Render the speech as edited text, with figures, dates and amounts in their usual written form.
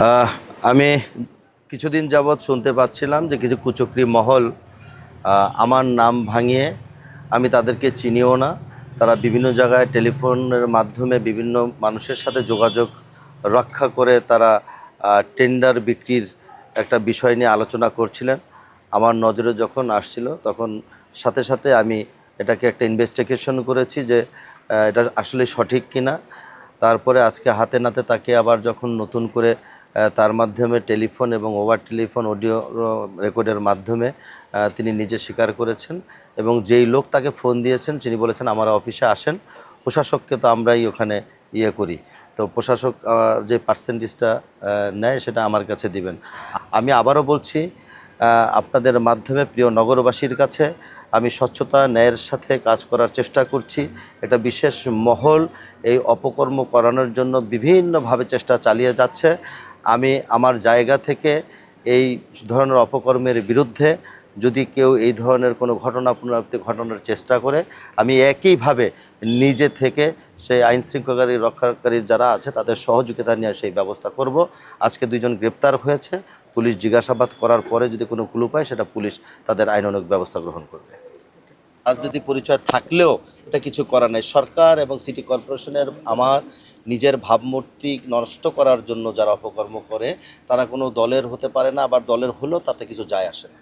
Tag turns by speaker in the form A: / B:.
A: আহ, আমি কিছুদিন যাবৎ শুনতে পাচ্ছিলাম যে কিছু কুচক্রী মহল আমার নাম ভাঙিয়ে, আমি তাদেরকে চিনিও না, তারা বিভিন্ন জায়গায় টেলিফোনের মাধ্যমে বিভিন্ন মানুষের সাথে যোগাযোগ রক্ষা করে তারা টেন্ডার বিক্রির একটা বিষয় নিয়ে আলোচনা করছিলেন। আমার নজরে যখন আসছিল তখন সাথে সাথে আমি এটাকে একটা ইনভেস্টিগেশন করেছি যে এটা আসলে সঠিক কিনা। তারপরে আজকে হাতে নাতে তাকে আবার যখন নতুন করে তার মাধ্যমে টেলিফোন এবং ওভার টেলিফোন অডিও রেকর্ডের মাধ্যমে তিনি নিজে স্বীকার করেছেন, এবং যেই লোক তাকে ফোন দিয়েছেন তিনি বলেছেন আমার অফিসে আসেন, প্রশাসককে তো আমরাই ওখানে করি, তো প্রশাসক যে পার্সেন্টেজটা নেয় সেটা আমার কাছে দিবেন। আমি আবারও বলছি, আপনাদের মাধ্যমে প্রিয় নগরবাসীর কাছে আমি স্বচ্ছতা ন্যায়ের সাথে কাজ করার চেষ্টা করছি। এটা বিশেষ মহল এই অপকর্ম করানোর জন্য বিভিন্নভাবে চেষ্টা চালিয়ে যাচ্ছে। আমি আমার জায়গা থেকে এই ধরনের অপকর্মের বিরুদ্ধে যদি কেউ এই ধরনের কোনো ঘটনা পুনরাবৃত্তি ঘটানোর চেষ্টা করে, আমি একইভাবে নিজে থেকে সেই আইন শৃঙ্খলাকারী রক্ষাকারী যারা আছে তাদের সহযোগিতা নিয়ে সেই ব্যবস্থা করব। আজকে দুইজন গ্রেপ্তার হয়েছে, পুলিশ জিজ্ঞাসাবাদ করার পরে যদি কোনো ক্লু পায় সেটা পুলিশ তাদের আইনানুগ ব্যবস্থা গ্রহণ করবে। রাজনৈতিক পরিচয় থাকলেও এটা কিছু করার নেই। সরকার এবং সিটি কর্পোরেশনের আমার নিজের ভাবমূর্তি নষ্ট করার জন্য যারা অপকর্ম করে তারা কোনো দলের হতে পারে না, আবার দলের হলেও তাতে কিছু যায় আসে না।